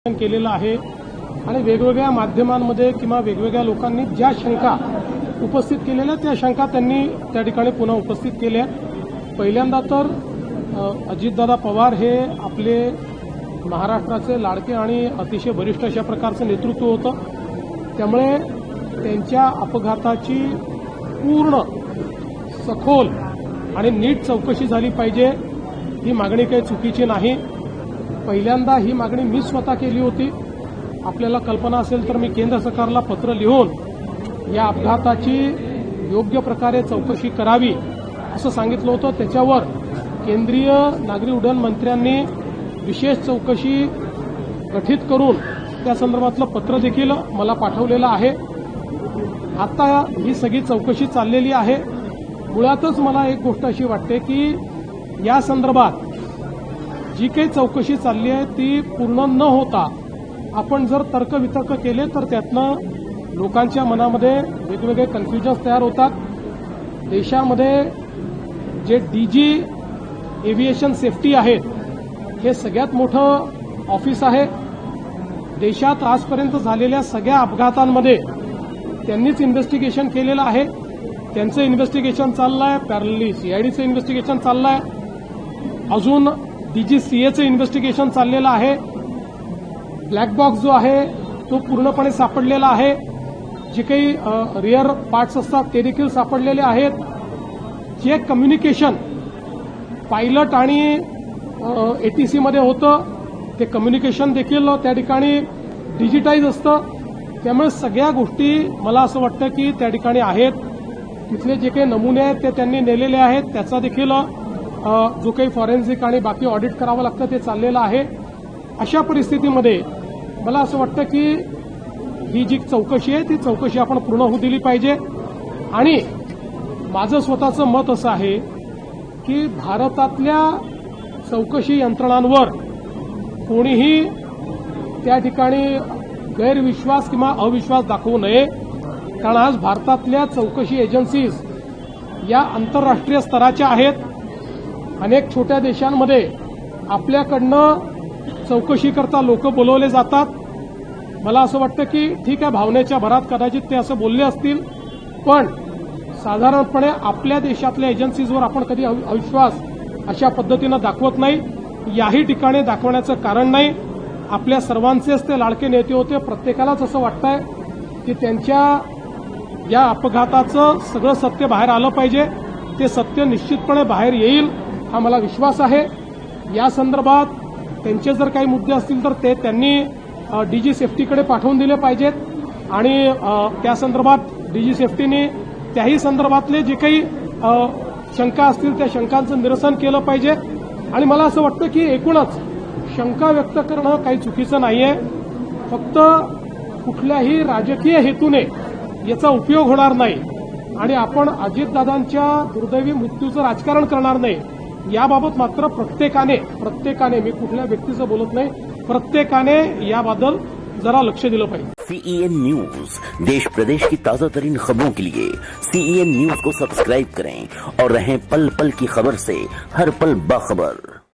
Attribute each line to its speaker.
Speaker 1: केलेलं आहे आणि वेगवेगळ्या माध्यमांमध्ये किंवा वेगवेगळ्या लोकांनी ज्या शंका उपस्थित केलेल्या त्या शंका त्यांनी त्या ठिकाणी पुन्हा उपस्थित केल्या। पहिल्यांदा तर अजितदादा पवार हे आपले महाराष्ट्राचे लाडके आणि अतिशय वरिष्ठ अशा प्रकारचं नेतृत्व होतं, त्यामुळे त्यांच्या अपघाताची पूर्ण सखोल आणि नीट चौकशी झाली पाहिजे, ही मागणी काही चुकीची नाही। पहिल्यांदा ही मागणी मी स्वतः केली होती। आपल्याला कल्पना असेल तर मी केंद्र सरकारला पत्र लिहून या अपघाताची योग्य प्रकारे चौकशी करावी असं सांगितलं होतं। त्याच्यावर केंद्रीय नागरी उड्डाण मंत्र्यांनी विशेष चौकशी गठीत करून त्या संदर्भातलं पत्र देखील मला पाठवलेलं आहे। आता ही सगळी चौकशी चाललेली आहे। मुळातच मला एक गोष्ट अशी वाटते की या संदर्भात जी काही चौकशी चालली आहे ती पूर्ण न होता आपण जर तर्कवितर्क केले तर त्यातनं लोकांच्या मनामध्ये वेगवेगळे कन्फ्युजन्स तयार होतात। देशामध्ये जे डीजी एव्हिएशन सेफ्टी आहे हे सगळ्यात मोठं ऑफिस आहे। देशात आजपर्यंत झालेल्या सगळ्या अपघातांमध्ये त्यांनीच इन्व्हेस्टिगेशन केलेलं आहे। त्यांचं इन्व्हेस्टिगेशन चाललं आहे, पॅरलली सीआयडीचं इन्व्हेस्टिगेशन चाललं आहे, अजून डीजीसीएचं इन्व्हेस्टिगेशन चाललेलं आहे। ब्लॅक बॉक्स जो आहे तो पूर्णपणे सापडलेला आहे। जे काही रिअर पार्ट्स असतात ते देखील सापडलेले आहेत। जे कम्युनिकेशन पायलट आणि एटीसीमध्ये होतं ते कम्युनिकेशन देखील त्या ठिकाणी डिजिटाईज असतं, त्यामुळे सगळ्या गोष्टी मला असं वाटतं की त्या ठिकाणी आहेत। तिथले जे काही नमुने आहेत ते त्यांनी नेलेले आहेत, त्याचा देखील जो काही फॉरेन्सिक आणि बाकी ऑडिट करावं लागतं ते चाललेलं आहे। अशा परिस्थितीमध्ये मला असं वाटतं की ही जी चौकशी आहे ती चौकशी आपण पूर्ण होऊ दिली पाहिजे। आणि माझं स्वतःचं मत असं आहे की भारतातल्या चौकशी यंत्रणांवर कोणीही त्या ठिकाणी गैरविश्वास किंवा अविश्वास दाखवू नये, कारण आज भारतातल्या चौकशी एजन्सीज या आंतरराष्ट्रीय स्तराच्या आहेत। अनेक छोट्या देशांमध्ये आपल्याकडनं चौकशीकरता लोक बोलवले जातात। मला असं वाटतं की ठीक आहे, भावनेच्या भरात कदाचित ते असं बोलले असतील, पण साधारणपणे आपल्या देशातल्या एजन्सीजवर आपण कधी अविश्वास अशा पद्धतीनं दाखवत नाही। याही ठिकाणी दाखवण्याचं कारण नाही। आपल्या सर्वांचेच ते लाडके नेते होते, प्रत्येकालाच असं वाटतंय की त्यांच्या या अपघाताचं सगळं सत्य बाहेर आलं पाहिजे। ते सत्य निश्चितपणे बाहेर येईल हा मला विश्वास आहे। या संदर्भात त्यांचे जर काही मुद्दे असतील तर ते त्यांनी डीजी सेफ्टीकडे पाठवून दिले पाहिजेत आणि त्या संदर्भात डीजी सेफ्टीने त्याही संदर्भातले जे काही शंका असतील त्या शंकांचं निरसन केलं पाहिजे। आणि मला असं वाटतं की एकूणच शंका व्यक्त करणं काही चुकीचं नाहीये, फक्त कुठल्याही राजकीय हेतूने याचा उपयोग होणार नाही आणि आपण अजितदादांच्या दुर्दैवी मृत्यूचं राजकारण करणार नाही। याबाबत मात्र प्रत्येकाने मी कुठल्या व्यक्तीचं बोलत नाही, प्रत्येकाने याबद्दल जरा लक्ष दिलं पाहिजे।
Speaker 2: CEN न्यूज, देश प्रदेश की ताजा तरीन खबरों के लिए CEN न्यूज को सब्सक्राइब करें और रहें पल पल की खबर से हर पल बाखबर।